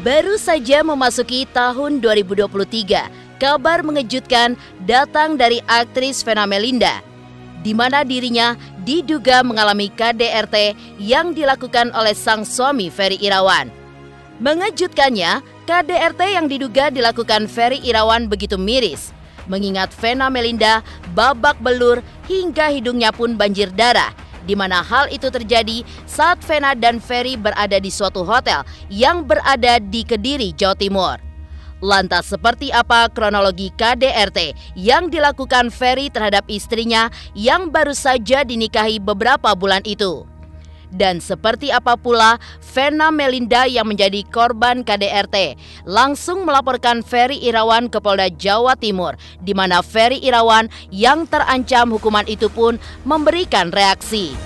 Baru saja memasuki tahun 2023, kabar mengejutkan datang dari aktris Vena Melinda, di mana dirinya diduga mengalami KDRT yang dilakukan oleh sang suami Ferry Irawan. Mengejutkannya, KDRT yang diduga dilakukan Ferry Irawan begitu miris, mengingat Vena Melinda babak belur hingga hidungnya pun banjir darah, di mana hal itu terjadi saat Vena dan Ferry berada di suatu hotel yang berada di Kediri, Jawa Timur. Lantas seperti apa kronologi KDRT yang dilakukan Ferry terhadap istrinya yang baru saja dinikahi beberapa bulan itu? Dan seperti apa pula Vena Melinda yang menjadi korban KDRT langsung melaporkan Ferry Irawan ke Polda Jawa Timur, di mana Ferry Irawan yang terancam hukuman itu pun memberikan reaksi.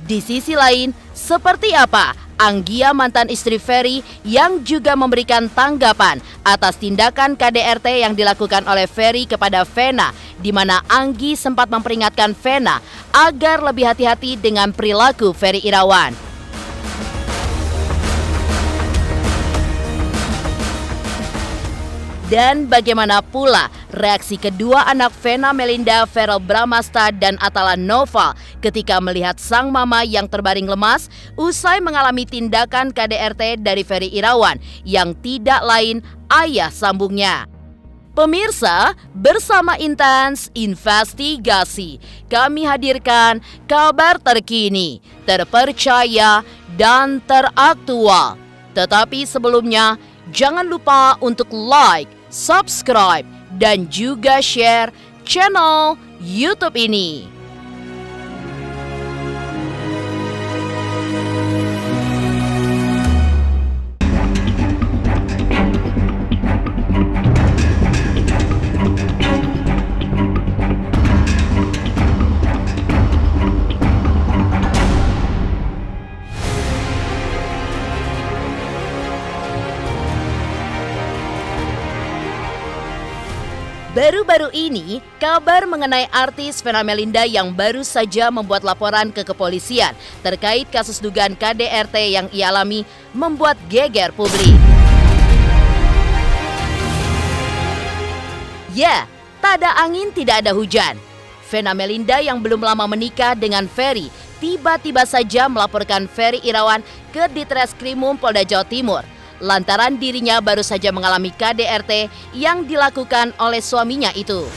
Di sisi lain, seperti apa Anggia mantan istri Ferry yang juga memberikan tanggapan atas tindakan KDRT yang dilakukan oleh Ferry kepada Vena, di mana Anggi sempat memperingatkan Vena agar lebih hati-hati dengan perilaku Ferry Irawan. Dan bagaimana pula reaksi kedua anak Vena Melinda, Verrel Bramasta dan Atala Nova ketika melihat sang mama yang terbaring lemas usai mengalami tindakan KDRT dari Ferry Irawan yang tidak lain ayah sambungnya. Pemirsa, bersama Intens Investigasi, kami hadirkan kabar terkini, terpercaya, dan teraktual. Tetapi sebelumnya, jangan lupa untuk like, subscribe, dan juga share channel YouTube ini. Baru-baru ini, kabar mengenai artis Vena Melinda yang baru saja membuat laporan ke kepolisian terkait kasus dugaan KDRT yang ia alami membuat geger publik. Ya, tak ada angin tidak ada hujan. Vena Melinda yang belum lama menikah dengan Ferry tiba-tiba saja melaporkan Ferry Irawan ke Ditreskrimum Polda Jawa Timur lantaran dirinya baru saja mengalami KDRT yang dilakukan oleh suaminya itu.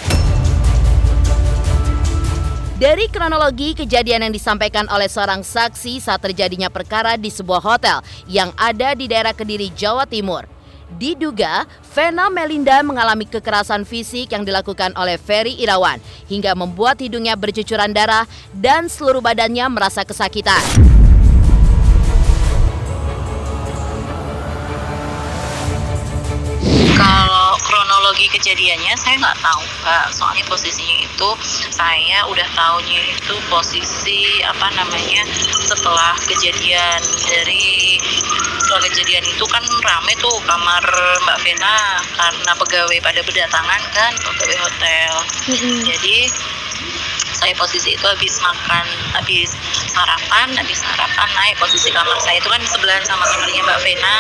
Dari kronologi kejadian yang disampaikan oleh seorang saksi saat terjadinya perkara di sebuah hotel yang ada di daerah Kediri, Jawa Timur, diduga Vena Melinda mengalami kekerasan fisik yang dilakukan oleh Ferry Irawan hingga membuat hidungnya bercucuran darah dan seluruh badannya merasa kesakitan. Kalau kronologi kejadiannya saya nggak tahu Kak, soalnya posisinya itu saya udah tahunya itu posisi setelah kejadian. Setelah kejadian itu kan rame tuh kamar Mbak Vena karena pegawai pada berdatangan kan, pegawai hotel. Jadi saya posisi itu habis sarapan naik, posisi kamar saya itu kan sebelahan sama kamarnya Mbak Vena.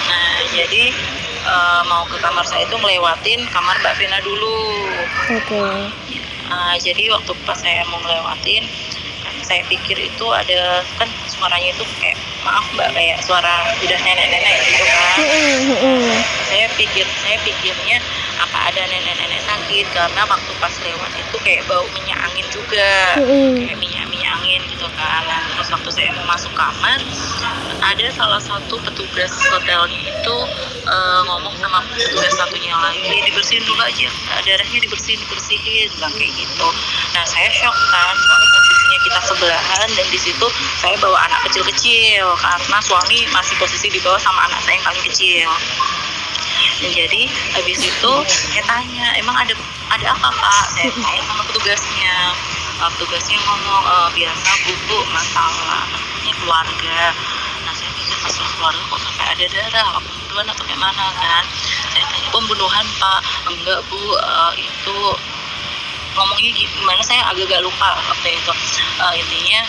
Nah jadi mau ke kamar saya itu ngelewatin kamar Mbak Vena dulu. Jadi waktu pas saya mau ngelewatin, saya pikir itu ada kan suaranya itu kayak maaf Mbak, kayak suara udah nenek-nenek gitu kan. Saya pikirnya apa ada nenek-nenek sakit, karena waktu pas lewat itu kayak bau minyak angin juga, kayak minyak angin gitu kan. Nah, terus waktu saya mau masuk kamar, ada salah satu petugas hotelnya itu ngomong sama petugas satunya lagi, dibersihin dulu aja, darahnya dibersihin bilang kayak gitu. Nah saya shock kan, soalnya posisinya kita sebelahan dan di situ saya bawa anak kecil karena suami masih posisi di bawah sama anak saya yang paling kecil. Dan jadi habis itu saya tanya, emang ada apa Pak? Saya tanya sama petugasnya. Petugasnya ngomong, biasa Bu, masalah ini keluarga. Nah saya mikir masalah keluarga kok sampai ada darah, pembunuhan atau gimana kan? Saya tanya, pembunuhan Pak? Enggak Bu, itu ngomongnya gimana saya agak lupa waktu itu. Intinya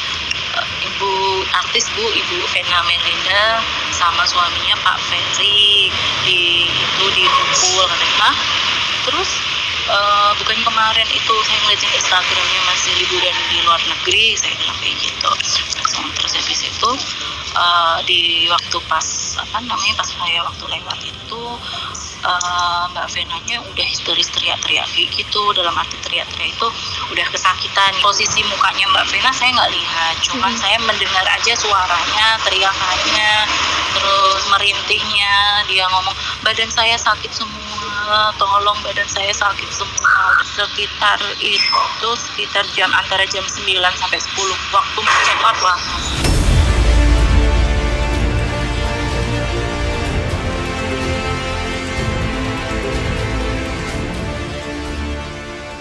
Ibu Vena Melinda sama suaminya Pak Ferry dipukul katanya. Terus bukan kemarin itu saya ngeliatin Instagramnya masih liburan di luar negeri, saya bilang kayak gitu. Terus habis itu di waktu pas saya waktu lewat itu Mbak Venanya udah histeris teriak-teriak kayak gitu. Dalam arti teriak-teriak itu udah kesakitan. Posisi mukanya Mbak Vena saya nggak lihat, cuman saya mendengar aja suaranya, teriakannya, terus merintihnya. Dia ngomong, badan saya sakit semua, tolong badan saya sakit semua. Sekitar antara jam 9 sampai 10 waktu check out lah.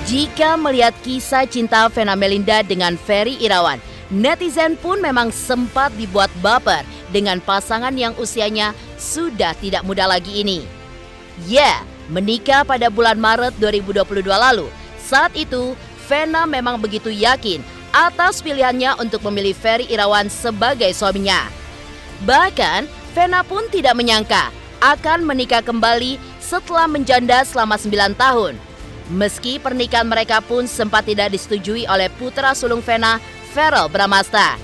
Jika melihat kisah cinta Vena Melinda dengan Ferry Irawan, netizen pun memang sempat dibuat baper dengan pasangan yang usianya sudah tidak muda lagi ini. Ya, menikah pada bulan Maret 2022 lalu. Saat itu, Vena memang begitu yakin atas pilihannya untuk memilih Ferry Irawan sebagai suaminya. Bahkan, Vena pun tidak menyangka akan menikah kembali setelah menjanda selama 9 tahun. Meski pernikahan mereka pun sempat tidak disetujui oleh putra sulung Vena, Verrel Bramasta.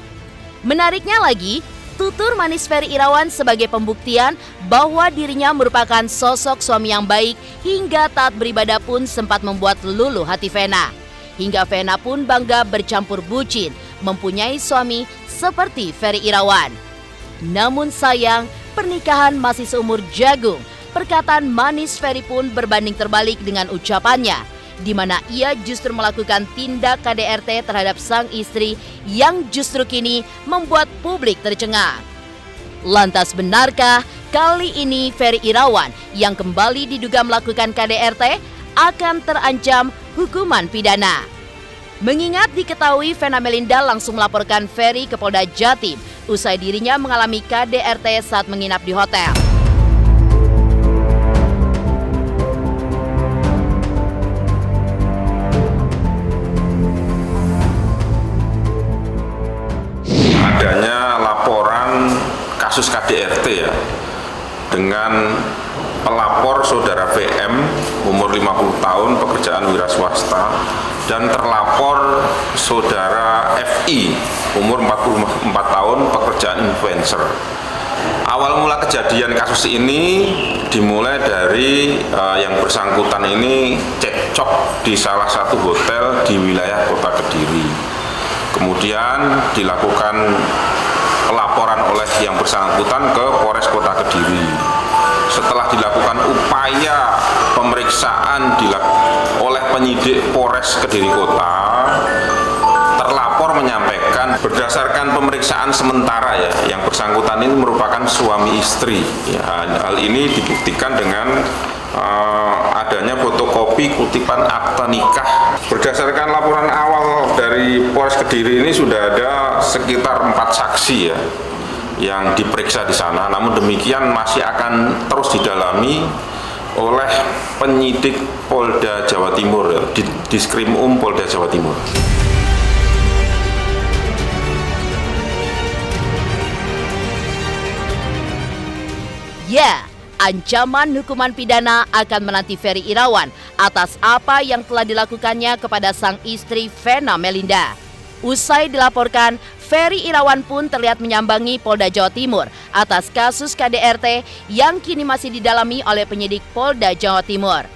Menariknya lagi, tutur manis Ferry Irawan sebagai pembuktian bahwa dirinya merupakan sosok suami yang baik hingga taat beribadah pun sempat membuat luluh hati Vena. Hingga Vena pun bangga bercampur bucin, mempunyai suami seperti Ferry Irawan. Namun sayang, pernikahan masih seumur jagung. Perkataan manis Ferry pun berbanding terbalik dengan ucapannya, di mana ia justru melakukan tindak KDRT terhadap sang istri yang justru kini membuat publik tercengang. Lantas benarkah kali ini Ferry Irawan yang kembali diduga melakukan KDRT akan terancam hukuman pidana? Mengingat diketahui Vena Melinda langsung melaporkan Ferry ke Polda Jatim usai dirinya mengalami KDRT saat menginap di hotel. Adanya laporan kasus KDRT ya, dengan pelapor saudara VM umur 50 tahun pekerjaan wira swasta dan terlapor saudara FI umur 44 tahun pekerjaan influencer. Awal mula kejadian kasus ini dimulai dari yang bersangkutan ini cekcok di salah satu hotel di wilayah Kota Kediri. Kemudian dilakukan pelaporan oleh yang bersangkutan ke Polres Kota Kediri. Setelah dilakukan upaya pemeriksaan oleh penyidik Polres Kediri Kota, terlapor menyampaikan berdasarkan pemeriksaan sementara ya, yang bersangkutan ini merupakan suami istri. Ya, hal ini dibuktikan dengan adanya fotokopi kutipan akta nikah. Berdasarkan laporan awal dari Polres Kediri ini sudah ada sekitar 4 saksi ya yang diperiksa di sana. Namun demikian masih akan terus didalami oleh penyidik Polda Jawa Timur, di Diskrimum Polda Jawa Timur. Ya, ancaman hukuman pidana akan menanti Ferry Irawan atas apa yang telah dilakukannya kepada sang istri Vena Melinda. Usai dilaporkan, Ferry Irawan pun terlihat menyambangi Polda Jawa Timur atas kasus KDRT yang kini masih didalami oleh penyidik Polda Jawa Timur.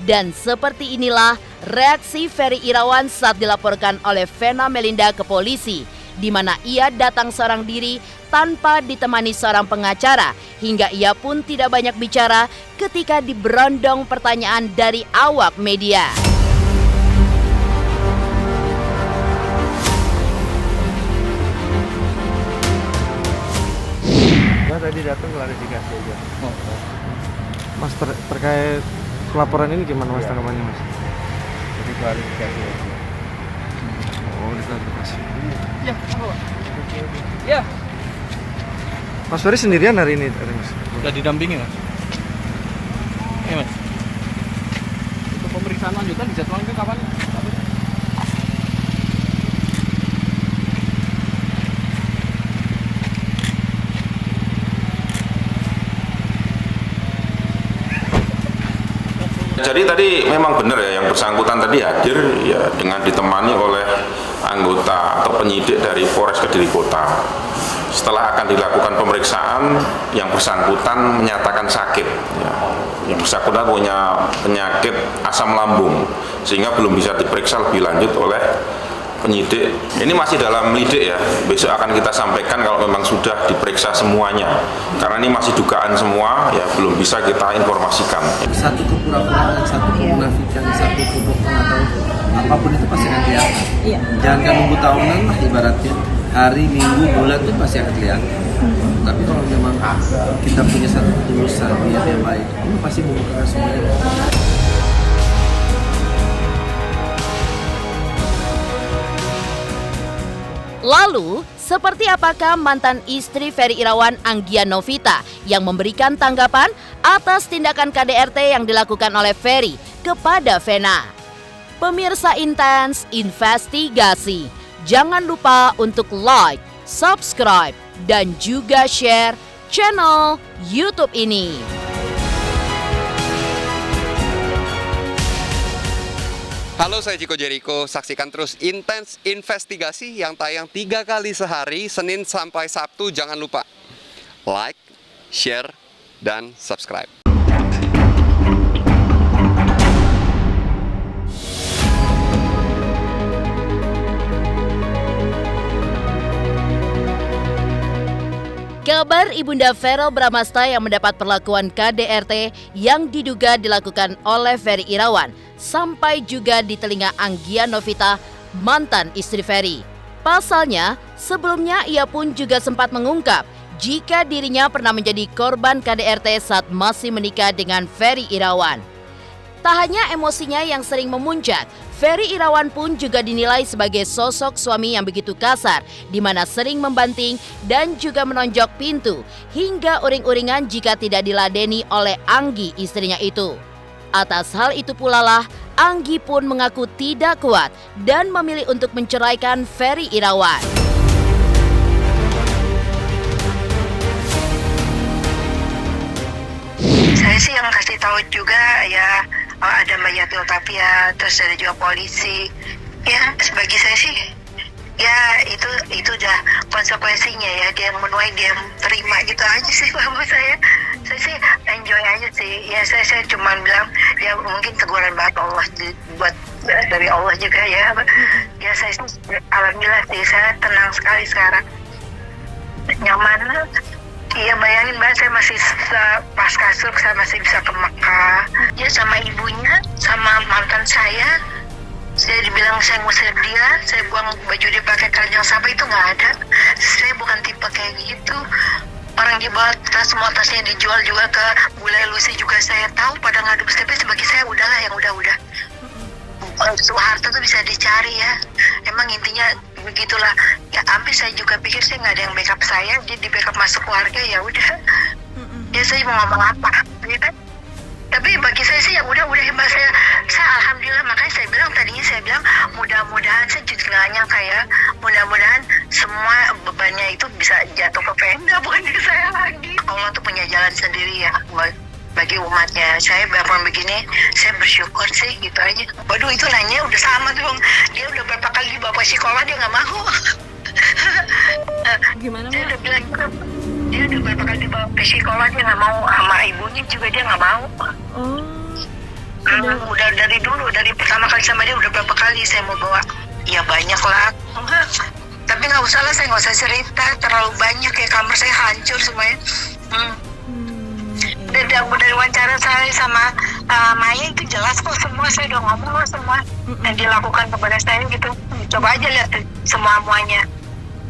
Dan seperti inilah reaksi Ferry Irawan saat dilaporkan oleh Vena Melinda ke polisi, di mana ia datang seorang diri tanpa ditemani seorang pengacara, hingga ia pun tidak banyak bicara ketika diberondong pertanyaan dari awak media. Tadi datang klarifikasi aja. Mas, terkait pelaporan ini gimana Mas tanggapannya Mas? Jadi klarifikasi aja. Oh, diklarifikasi. Ya, ya. Mas Ferry sendirian hari ini tadi Mas? Udah didampingi Mas. Iya Mas. Untuk pemeriksaan lanjutan dijadwalkan kapan? Jadi tadi memang benar ya, yang bersangkutan tadi hadir ya dengan ditemani oleh anggota atau penyidik dari Polres Kediri Kota. Setelah akan dilakukan pemeriksaan, yang bersangkutan menyatakan sakit. Ya. Yang bersangkutan punya penyakit asam lambung, sehingga belum bisa diperiksa lebih lanjut oleh penyidik. Ini masih dalam lidik ya, besok akan kita sampaikan kalau memang sudah diperiksa semuanya. Karena ini masih dugaan semua, ya belum bisa kita informasikan. Satu kepura-puraan, satu kemunafikan, satu kebohongan atau apapun itu pasti akan kelihatan. Iya. Jangan kan nunggu tahunan lah ibaratnya, hari, minggu, bulan itu pasti akan kelihatan. Tapi kalau memang kita punya satu ketulusan, niat yang baik, itu pasti membuka semuanya. Lalu, seperti apakah mantan istri Ferry Irawan, Anggia Novita, yang memberikan tanggapan atas tindakan KDRT yang dilakukan oleh Ferry kepada Vena? Pemirsa Intens Investigasi, jangan lupa untuk like, subscribe, dan juga share channel YouTube ini. Halo, saya Chico Jericho. Saksikan terus Intens Investigasi yang tayang 3 kali sehari, Senin sampai Sabtu. Jangan lupa like, share, dan subscribe. Kabar Ibunda Verrel Bramasta yang mendapat perlakuan KDRT yang diduga dilakukan oleh Ferry Irawan sampai juga di telinga Anggia Novita, mantan istri Ferry. Pasalnya, sebelumnya ia pun juga sempat mengungkap jika dirinya pernah menjadi korban KDRT saat masih menikah dengan Ferry Irawan. Tak hanya emosinya yang sering memuncak, Ferry Irawan pun juga dinilai sebagai sosok suami yang begitu kasar, di mana sering membanting dan juga menonjok pintu, hingga uring-uringan jika tidak diladeni oleh Anggi istrinya itu. Atas hal itu pula lah, Anggi pun mengaku tidak kuat dan memilih untuk menceraikan Ferry Irawan. Saya sih yang kasih tahu juga ya, ada Mbak Yatul Tapia, terus ada juga polisi. Ya, bagi saya sih ya itu udah konsekuensinya ya, dia menuai, dia terima gitu aja sih. Kalau saya sih enjoy aja sih. Ya saya cuma bilang ya mungkin teguran banget Allah, buat dari Allah juga ya. Ya saya sih alhamdulillah sih, saya tenang sekali sekarang, nyaman. Iya, bayangin Mbak, saya masih pas kasur, saya masih bisa ke Mekah. Ya sama ibunya, sama mantan saya dibilang saya ngusir dia, saya buang baju dia pakai keranjang sampah, itu nggak ada. Saya bukan tipe kayak gitu. Orang dibawa tas, semua tasnya dijual juga ke Bule Lucy juga saya tahu pada ngadu, tapi sebagai saya udahlah yang udah. Harta tuh bisa dicari ya. Emang intinya begitulah. Ya hampir saya juga pikir saya nggak ada yang backup saya, dia di backup masuk keluarga, ya udah. Ya saya mau ngomong apa, gitu. Tapi bagi saya sih ya udah hebat saya alhamdulillah. Makanya tadinya saya bilang mudah-mudahan, saya juga nggak nyangka ya, mudah-mudahan semua bebannya itu bisa jatuh ke Vena, bukan ke saya lagi. Allah tuh punya jalan sendiri ya bagi umatnya. Saya bangun begini, saya bersyukur sih, gitu aja. Waduh, itu nanya udah sama dong. Dia udah berapa kali dibawa ke sekolah, dia nggak mau. Gimana, Saya udah bilang gitu. Dia udah berapa kali dibawa ke sekolah, dia nggak mau. Sama ibunya juga dia nggak mau. Udah dari dulu, dari pertama kali sama dia udah berapa kali saya mau bawa. Ya banyak lah. Tapi nggak usah lah, saya nggak usah cerita. Terlalu banyak ya, kamar saya hancur semuanya. Dari wawancara saya sama Maya itu jelas kok semua, saya udah ngomong semua yang dilakukan kepada saya gitu. Coba aja lihat semuanya.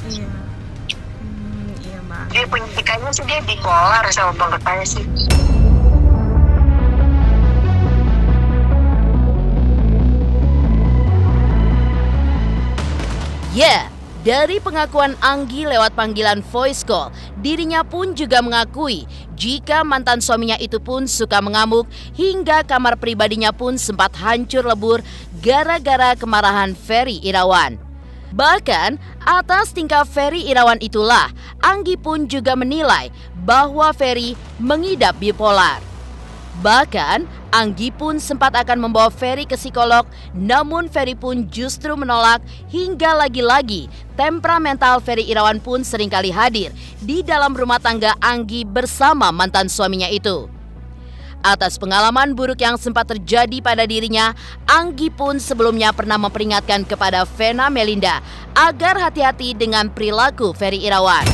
Iya, Mbak. Dia penyidikannya sih dia dikolar sama banget saya sih. Ya, dari pengakuan Anggi lewat panggilan voice call, dirinya pun juga mengakui jika mantan suaminya itu pun suka mengamuk hingga kamar pribadinya pun sempat hancur lebur gara-gara kemarahan Ferry Irawan. Bahkan atas tingkah Ferry Irawan itulah Anggi pun juga menilai bahwa Ferry mengidap bipolar. Bahkan Anggi pun sempat akan membawa Ferry ke psikolog, namun Ferry pun justru menolak hingga lagi-lagi temperamental Ferry Irawan pun seringkali hadir di dalam rumah tangga Anggi bersama mantan suaminya itu. Atas pengalaman buruk yang sempat terjadi pada dirinya, Anggi pun sebelumnya pernah memperingatkan kepada Vena Melinda agar hati-hati dengan perilaku Ferry Irawan.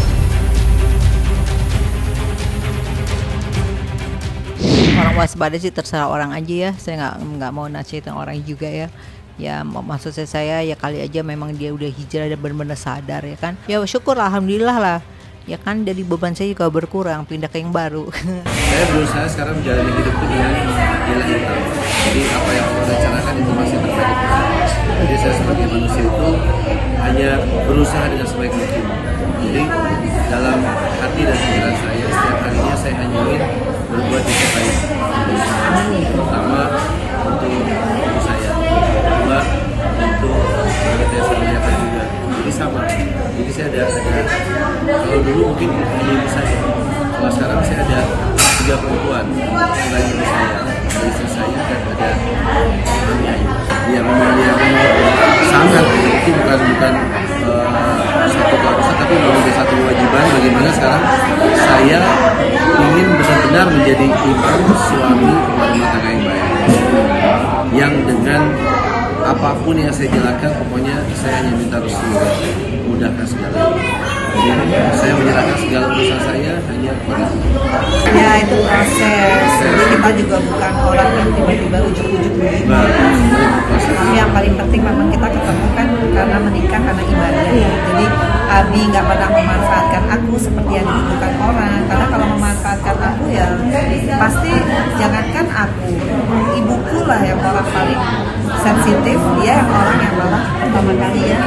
Orang waspada sih terserah orang aja ya, saya nggak mau nasihatin orang juga ya. Ya maksud saya ya kali aja memang dia udah hijrah dan benar-benar sadar ya kan. Ya syukur alhamdulillah lah. Ya kan dari beban saya juga berkurang, pindah ke yang baru. Saya berusaha sekarang menjalani hidup itu dengan nilai hitam. Jadi apa yang Allah rencanakan itu masih terbaik. Jadi saya sebagai manusia itu hanya berusaha dengan sebaik mungkin. Jadi dalam hati dan pikiran saya setiap harinya saya hanya ingin berbuat yang terbaik. Pertama untuk ibu saya, kedua untuk wanita yang saya muliakan juga. Jadi sama. Jadi saya ada kalau dulu mungkin hanya ibu saya. Kalau sekarang saya ada 3 perempuan selain ibu saya, ada istri saya dan ada suami Ayu. Yang sangat itu bukan satu keharusan tapi menjadi satu kewajiban bagaimana sekarang saya ingin benar-benar menjadi imam suami rumah tangga yang baik. Yang dengan apapun yang saya jalankan pokoknya saya hanya minta restu mudahkan segalanya. Jadi saya menyerahkan segala urusan saya hanya kepada Allah. Ya itu proses. Jadi kita juga bukan orang yang tiba-tiba ujuk-ujuk begitu. Tapi yang paling penting memang kita ketemu kan karena menikah karena ibadah. Jadi Abi nggak pernah memanfaatkan aku seperti yang dibutuhkan orang. Karena kalau memanfaatkan aku ya pasti jangankan aku, ibuku lah yang orang paling sensitif. Dia yang orang yang malah pertama kali ya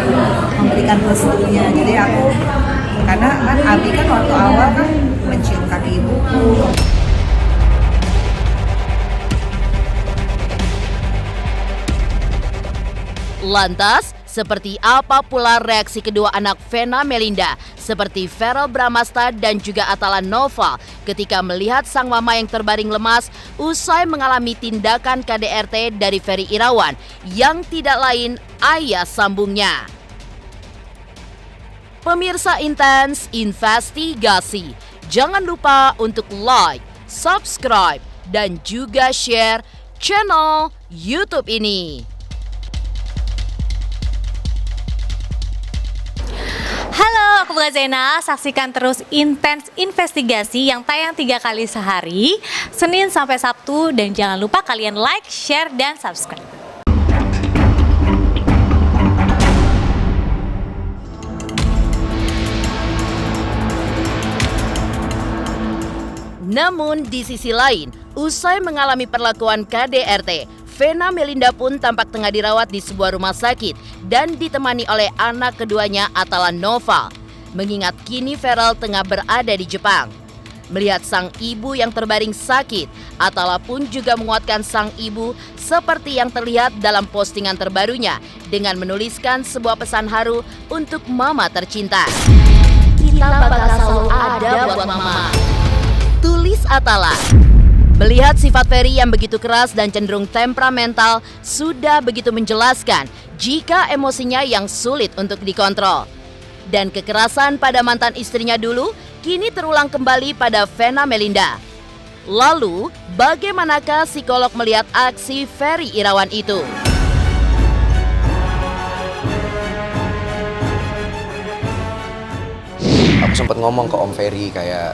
memberikan restunya. Jadi aku karena kan Abi kan waktu awal kan mencium kaki ibuku. Lantas, seperti apa pula reaksi kedua anak Vena Melinda seperti Verrell Bramasta dan juga Atala Nova ketika melihat sang mama yang terbaring lemas usai mengalami tindakan KDRT dari Ferry Irawan yang tidak lain ayah sambungnya. Pemirsa Intens Investigasi, jangan lupa untuk like, subscribe, dan juga share channel YouTube ini. Halo, aku Bunga Zena. Saksikan terus Intens Investigasi yang tayang 3 kali sehari, Senin sampai Sabtu, dan jangan lupa kalian like, share, dan subscribe. Namun di sisi lain, usai mengalami perlakuan KDRT, Vena Melinda pun tampak tengah dirawat di sebuah rumah sakit dan ditemani oleh anak keduanya Atala Nova. Mengingat kini Verrell tengah berada di Jepang. Melihat sang ibu yang terbaring sakit, Atala pun juga menguatkan sang ibu seperti yang terlihat dalam postingan terbarunya dengan menuliskan sebuah pesan haru untuk mama tercinta. Kita bakal selalu ada buat mama. Tulis Atala. Melihat sifat Ferry yang begitu keras dan cenderung temperamental sudah begitu menjelaskan jika emosinya yang sulit untuk dikontrol. Dan kekerasan pada mantan istrinya dulu kini terulang kembali pada Vena Melinda. Lalu, bagaimanakah psikolog melihat aksi Ferry Irawan itu? Aku sempat ngomong ke Om Ferry kayak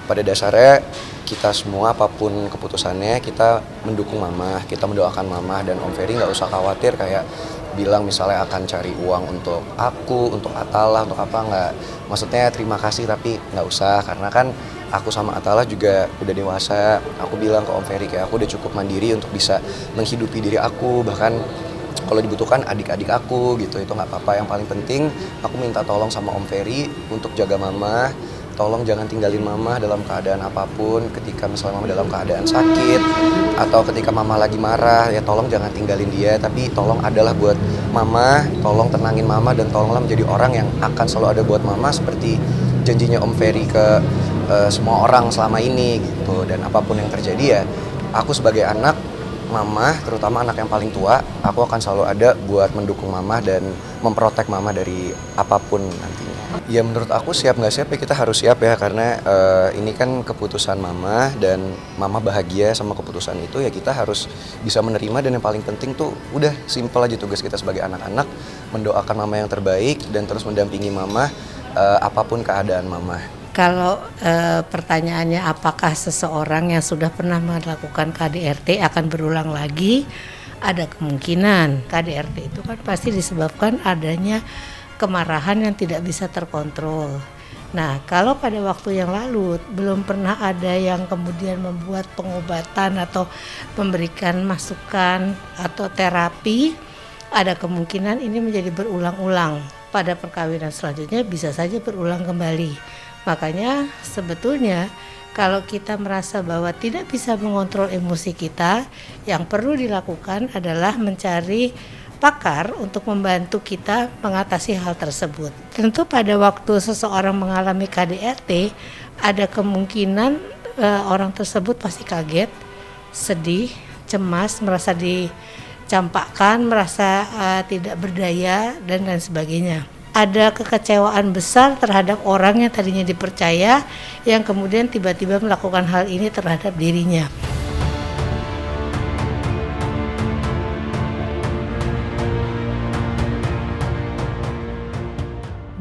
pada dasarnya kita semua apapun keputusannya kita mendukung mama, kita mendoakan mama, dan Om Ferry nggak usah khawatir kayak bilang misalnya akan cari uang untuk aku, untuk Atala, untuk apa, nggak. Maksudnya terima kasih tapi nggak usah, karena kan aku sama Atala juga udah dewasa. Aku bilang ke Om Ferry kayak aku udah cukup mandiri untuk bisa menghidupi diri aku, bahkan kalau dibutuhkan adik-adik aku gitu, itu nggak apa-apa. Yang paling penting aku minta tolong sama Om Ferry untuk jaga mama. Tolong jangan tinggalin mama dalam keadaan apapun, ketika misalnya mama dalam keadaan sakit atau ketika mama lagi marah, ya tolong jangan tinggalin dia, tapi tolong adalah buat mama, tolong tenangin mama, dan tolonglah menjadi orang yang akan selalu ada buat mama seperti janjinya Om Ferry ke semua orang selama ini gitu. Dan apapun yang terjadi ya aku sebagai anak, mama, terutama anak yang paling tua, aku akan selalu ada buat mendukung mama dan memprotek mama dari apapun nantinya. Ya menurut aku siap nggak siap ya kita harus siap ya, karena ini kan keputusan mama dan mama bahagia sama keputusan itu, ya kita harus bisa menerima. Dan yang paling penting tuh udah simpel aja tugas kita sebagai anak-anak, mendoakan mama yang terbaik dan terus mendampingi mama apapun keadaan mama. Kalau pertanyaannya apakah seseorang yang sudah pernah melakukan KDRT akan berulang lagi, ada kemungkinan. KDRT itu kan pasti disebabkan adanya kemarahan yang tidak bisa terkontrol. Nah, kalau pada waktu yang lalu belum pernah ada yang kemudian membuat pengobatan atau memberikan masukan atau terapi, ada kemungkinan ini menjadi berulang-ulang. Pada perkawinan selanjutnya bisa saja berulang kembali. Makanya sebetulnya kalau kita merasa bahwa tidak bisa mengontrol emosi kita, yang perlu dilakukan adalah mencari pakar untuk membantu kita mengatasi hal tersebut. Tentu pada waktu seseorang mengalami KDRT, ada kemungkinan orang tersebut pasti kaget, sedih, cemas, merasa dicampakkan, merasa tidak berdaya, dan lain sebagainya. Ada kekecewaan besar terhadap orang yang tadinya dipercaya, yang kemudian tiba-tiba melakukan hal ini terhadap dirinya.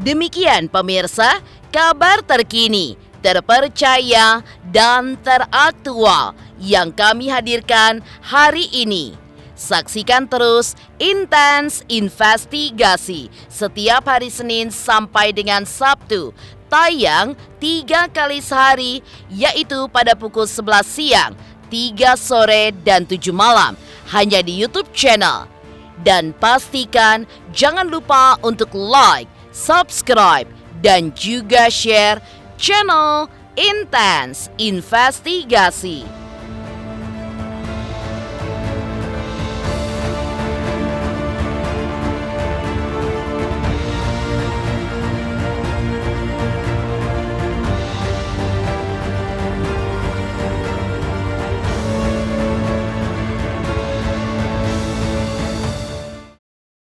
Demikian pemirsa, kabar terkini, terpercaya, dan teraktual yang kami hadirkan hari ini. Saksikan terus Intens Investigasi setiap hari Senin sampai dengan Sabtu, tayang 3 kali sehari, yaitu pada pukul 11 siang, 3 sore, dan 7 malam, hanya di YouTube channel. Dan pastikan jangan lupa untuk like, subscribe, dan juga share channel Intens Investigasi.